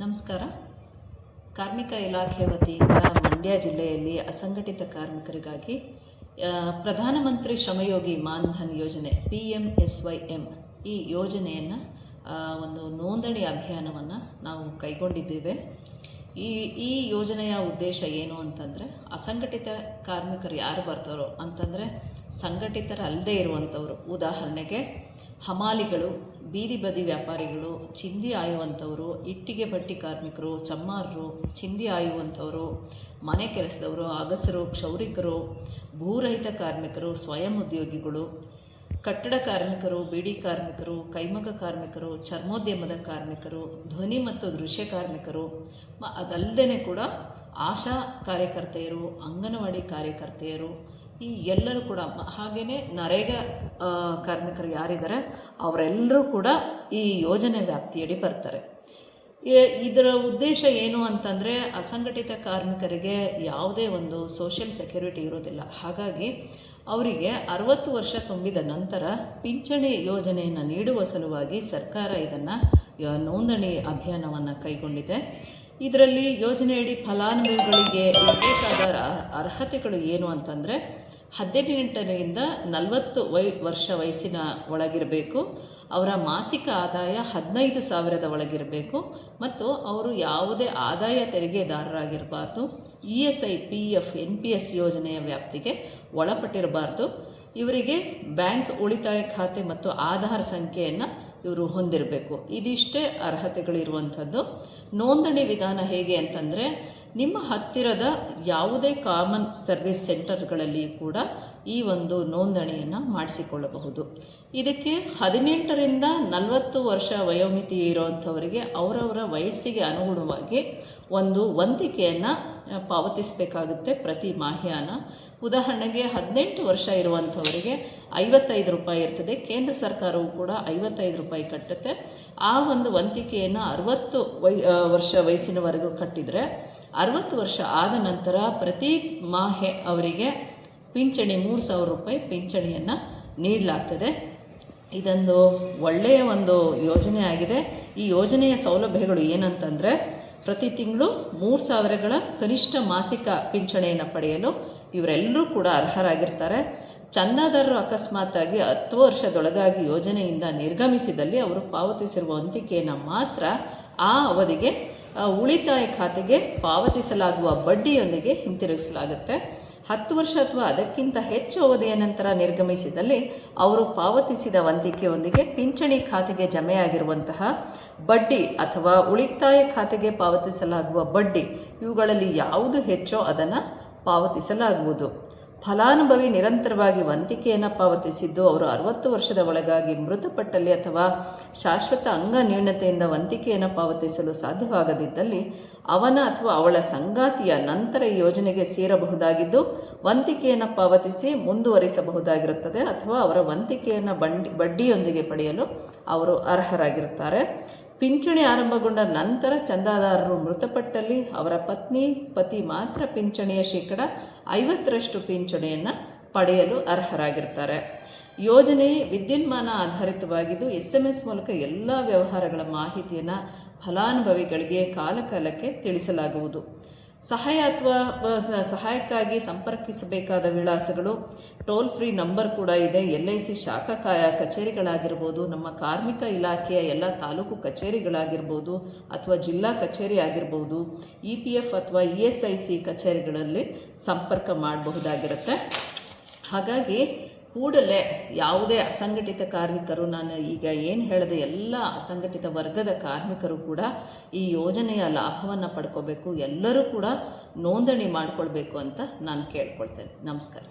ನಮಸ್ಕಾರ. ಕಾರ್ಮಿಕ ಇಲಾಖೆ ವತಿಯಿಂದ ಮಂಡ್ಯ ಜಿಲ್ಲೆಯಲ್ಲಿ ಅಸಂಘಟಿತ ಕಾರ್ಮಿಕರಿಗಾಗಿ ಪ್ರಧಾನಮಂತ್ರಿ ಶ್ರಮಯೋಗಿ ಮಾನ್ಧನ್ ಯೋಜನೆ PMSYM ಈ ಯೋಜನೆಯನ್ನು ಒಂದು ನೋಂದಣಿ ಅಭಿಯಾನವನ್ನು ನಾವು ಕೈಗೊಂಡಿದ್ದೇವೆ. ಈ ಯೋಜನೆಯ ಉದ್ದೇಶ ಏನು ಅಂತಂದರೆ, ಅಸಂಘಟಿತ ಕಾರ್ಮಿಕರು ಯಾರು ಬರ್ತಾರೋ ಅಂತಂದರೆ ಸಂಘಟಿತರಲ್ಲದೆ ಇರುವಂಥವರು, ಉದಾಹರಣೆಗೆ ಹಮಾಲಿಗಳು, ಬೀದಿ ಬದಿ ವ್ಯಾಪಾರಿಗಳು, ಚಿಂದಿ ಆಯುವಂಥವರು, ಇಟ್ಟಿಗೆ ಬಟ್ಟಿ ಕಾರ್ಮಿಕರು, ಚಮ್ಮಾರರು, ಚಿಂದಿ ಆಯುವಂಥವರು, ಮನೆ ಕೆಲಸದವರು, ಅಗಸರು, ಕ್ಷೌರಿಕರು, ಭೂರಹಿತ ಕಾರ್ಮಿಕರು, ಸ್ವಯಂ ಉದ್ಯೋಗಿಗಳು, ಕಟ್ಟಡ ಕಾರ್ಮಿಕರು, ಬೀಡಿ ಕಾರ್ಮಿಕರು, ಕೈಮಗ್ಗ ಕಾರ್ಮಿಕರು, ಚರ್ಮೋದ್ಯಮದ ಕಾರ್ಮಿಕರು, ಧ್ವನಿ ಮತ್ತು ದೃಶ್ಯ ಕಾರ್ಮಿಕರು, ಅದಲ್ಲದೆ ಕೂಡ ಆಶಾ ಕಾರ್ಯಕರ್ತೆಯರು, ಅಂಗನವಾಡಿ ಕಾರ್ಯಕರ್ತೆಯರು, ಈ ಎಲ್ಲರೂ ಕೂಡ, ಹಾಗೆಯೇ ನರೇಗಾ ಕಾರ್ಮಿಕರು ಯಾರಿದ್ದಾರೆ ಅವರೆಲ್ಲರೂ ಕೂಡ ಈ ಯೋಜನೆ ವ್ಯಾಪ್ತಿಯಡಿ ಬರ್ತಾರೆ. ಇದರ ಉದ್ದೇಶ ಏನು ಅಂತಂದರೆ, ಅಸಂಘಟಿತ ಕಾರ್ಮಿಕರಿಗೆ ಯಾವುದೇ ಒಂದು ಸೋಷಿಯಲ್ ಸೆಕ್ಯೂರಿಟಿ ಇರೋದಿಲ್ಲ. ಹಾಗಾಗಿ ಅವರಿಗೆ 60 ವರ್ಷ ತುಂಬಿದ ನಂತರ ಪಿಂಚಣಿ ಯೋಜನೆಯನ್ನು ನೀಡುವ ಸಲುವಾಗಿ ಸರ್ಕಾರ ಇದನ್ನು ನೋಂದಣಿ ಅಭಿಯಾನವನ್ನು ಕೈಗೊಂಡಿದೆ. ಇದರಲ್ಲಿ ಯೋಜನೆಯಡಿ ಫಲಾನುಭವಿಗಳಿಗೆ ಇರಬೇಕಾದ ಅರ್ಹತೆಗಳು ಏನು ಅಂತಂದರೆ, 18ರಿಂದ 40 ವರ್ಷ ವಯಸ್ಸಿನ ಒಳಗಿರಬೇಕು, ಅವರ ಮಾಸಿಕ ಆದಾಯ 15,000 ಒಳಗಿರಬೇಕು, ಮತ್ತು ಅವರು ಯಾವುದೇ ಆದಾಯ ತೆರಿಗೆದಾರರಾಗಿರಬಾರ್ದು, ESI, PF, NPS ಯೋಜನೆಯ ವ್ಯಾಪ್ತಿಗೆ ಒಳಪಟ್ಟಿರಬಾರ್ದು, ಇವರಿಗೆ ಬ್ಯಾಂಕ್ ಉಳಿತಾಯ ಖಾತೆ ಮತ್ತು ಆಧಾರ್ ಸಂಖ್ಯೆಯನ್ನು ಇವರು ಹೊಂದಿರಬೇಕು. ಇದಿಷ್ಟೇ ಅರ್ಹತೆಗಳಿರುವಂಥದ್ದು. ನೋಂದಣಿ ವಿಧಾನ ಹೇಗೆ ಅಂತಂದರೆ, ನಿಮ್ಮ ಹತ್ತಿರದ ಯಾವುದೇ ಕಾಮನ್ ಸರ್ವಿಸ್ ಸೆಂಟರ್ಗಳಲ್ಲಿ ಕೂಡ ಈ ಒಂದು ನೋಂದಣಿಯನ್ನು ಮಾಡಿಸಿಕೊಳ್ಳಬಹುದು. ಇದಕ್ಕೆ 18ರಿಂದ 40 ವರ್ಷ ವಯೋಮಿತಿ ಇರುವಂಥವರಿಗೆ ಅವರವರ ವಯಸ್ಸಿಗೆ ಅನುಗುಣವಾಗಿ ಒಂದು ವಂತಿಕೆಯನ್ನು ಪಾವತಿಸಬೇಕಾಗುತ್ತೆ ಪ್ರತಿ ಮಾಹ್ಯಾನ. ಉದಾಹರಣೆಗೆ 18 ವರ್ಷ ಇರುವಂಥವರಿಗೆ 55 ರೂಪಾಯಿ ಇರ್ತದೆ. ಕೇಂದ್ರ ಸರ್ಕಾರವು ಕೂಡ 55 ರೂಪಾಯಿ ಕಟ್ಟುತ್ತೆ. ಆ ಒಂದು ವಂತಿಕೆಯನ್ನು 60 ವರ್ಷ ವಯಸ್ಸಿನವರೆಗೂ ಕಟ್ಟಿದರೆ 60 ವರ್ಷ ಆದ ನಂತರ ಪ್ರತಿ ಮಾಹೆ ಅವರಿಗೆ ಪಿಂಚಣಿ 3,000 ರೂಪಾಯಿ ಪಿಂಚಣಿಯನ್ನು ನೀಡಲಾಗ್ತದೆ. ಇದೊಂದು ಒಳ್ಳೆಯ ಒಂದು ಯೋಜನೆ ಆಗಿದೆ. ಈ ಯೋಜನೆಯ ಸೌಲಭ್ಯಗಳು ಏನಂತಂದರೆ, ಪ್ರತಿ ತಿಂಗಳು 3,000ಗಳ ಕನಿಷ್ಠ ಮಾಸಿಕ ಪಿಂಚಣಿಯನ್ನು ಪಡೆಯಲು ಇವರೆಲ್ಲರೂ ಕೂಡ ಅರ್ಹರಾಗಿರ್ತಾರೆ. ಚಂದಾದಾರರು ಅಕಸ್ಮಾತ್ತಾಗಿ 10 ವರ್ಷದೊಳಗಾಗಿ ಯೋಜನೆಯಿಂದ ನಿರ್ಗಮಿಸಿದಲ್ಲಿ ಅವರು ಪಾವತಿಸಿರುವ ವಂತಿಕೆಯನ್ನು ಮಾತ್ರ ಆ ಅವಧಿಗೆ ಉಳಿತಾಯ ಖಾತೆಗೆ ಪಾವತಿಸಲಾಗುವ ಬಡ್ಡಿಯೊಂದಿಗೆ ಹಿಂತಿರುಗಿಸಲಾಗುತ್ತೆ. 10 ವರ್ಷ ಅಥವಾ ಅದಕ್ಕಿಂತ ಹೆಚ್ಚು ಅವಧಿಯ ನಂತರ ನಿರ್ಗಮಿಸಿದಲ್ಲಿ ಅವರು ಪಾವತಿಸಿದ ವಂತಿಕೆಯೊಂದಿಗೆ ಪಿಂಚಣಿ ಖಾತೆಗೆ ಜಮೆಯಾಗಿರುವಂತಹ ಬಡ್ಡಿ ಅಥವಾ ಉಳಿತಾಯ ಖಾತೆಗೆ ಪಾವತಿಸಲಾಗುವ ಬಡ್ಡಿ, ಇವುಗಳಲ್ಲಿ ಯಾವುದು ಹೆಚ್ಚೋ ಅದನ್ನು ಪಾವತಿಸಲಾಗುವುದು. ಫಲಾನುಭವಿ ನಿರಂತರವಾಗಿ ವಂತಿಕೆಯನ್ನು ಪಾವತಿಸಿದ್ದು ಅವರು 60 ವರ್ಷದ ಒಳಗಾಗಿ ಮೃತಪಟ್ಟಲ್ಲಿ ಅಥವಾ ಶಾಶ್ವತ ಅಂಗನ್ಯೂನತೆಯಿಂದ ವಂತಿಕೆಯನ್ನು ಪಾವತಿಸಲು ಸಾಧ್ಯವಾಗದಿದ್ದಲ್ಲಿ ಅವನ ಅಥವಾ ಅವಳ ಸಂಗಾತಿಯ ನಂತರ ಈ ಯೋಜನೆಗೆ ಸೇರಬಹುದಾಗಿದ್ದು ವಂತಿಕೆಯನ್ನು ಪಾವತಿಸಿ ಮುಂದುವರಿಸಬಹುದಾಗಿರುತ್ತದೆ, ಅಥವಾ ಅವರ ವಂತಿಕೆಯನ್ನು ಬಡ್ಡಿಯೊಂದಿಗೆ ಪಡೆಯಲು ಅವರು ಅರ್ಹರಾಗಿರುತ್ತಾರೆ. ಪಿಂಚಣಿ ಆರಂಭಗೊಂಡ ನಂತರ ಚಂದಾದಾರರು ಮೃತಪಟ್ಟಲ್ಲಿ ಅವರ ಪತಿ ಮಾತ್ರ ಪಿಂಚಣಿಯ 50% ಪಿಂಚಣಿಯನ್ನು ಪಡೆಯಲು ಅರ್ಹರಾಗಿರ್ತಾರೆ. ಯೋಜನೆ ವಿದ್ಯುನ್ಮಾನ ಆಧಾರಿತವಾಗಿದ್ದು SMS ಮೂಲಕ ಎಲ್ಲ ವ್ಯವಹಾರಗಳ ಮಾಹಿತಿಯನ್ನು ಫಲಾನುಭವಿಗಳಿಗೆ ಕಾಲಕಾಲಕ್ಕೆ ತಿಳಿಸಲಾಗುವುದು. ಸಹಾಯಕ್ಕಾಗಿ ಸಂಪರ್ಕಿಸಬೇಕಾದ ವಿಳಾಸಗಳು, ಟೋಲ್ ಫ್ರೀ ನಂಬರ್ ಕೂಡ ಇದೆ. LIC ಶಾಖಾ ಕಚೇರಿಗಳಾಗಿರ್ಬೋದು, ನಮ್ಮ ಕಾರ್ಮಿಕ ಇಲಾಖೆಯ ಎಲ್ಲ ತಾಲೂಕು ಕಚೇರಿಗಳಾಗಿರ್ಬೋದು, ಅಥವಾ ಜಿಲ್ಲಾ ಕಚೇರಿ ಆಗಿರ್ಬೋದು, EPF ಅಥವಾ ESIC ಕಚೇರಿಗಳಲ್ಲಿ ಸಂಪರ್ಕ ಮಾಡಬಹುದಾಗಿರುತ್ತೆ. ಹಾಗಾಗಿ ಕೂಡಲೇ ಯಾವುದೇ ಅಸಂಘಟಿತ ಕಾರ್ಮಿಕರು, ನಾನು ಈಗ ಏನು ಹೇಳಿದೆ, ಎಲ್ಲ ಅಸಂಘಟಿತ ವರ್ಗದ ಕಾರ್ಮಿಕರು ಕೂಡ ಈ ಯೋಜನೆಯ ಲಾಭವನ್ನು ಪಡ್ಕೋಬೇಕು. ಎಲ್ಲರೂ ಕೂಡ ನೋಂದಣಿ ಮಾಡಿಕೊಳ್ಬೇಕು ಅಂತ ನಾನು ಕೇಳ್ಕೊಳ್ತೇನೆ. ನಮಸ್ಕಾರ.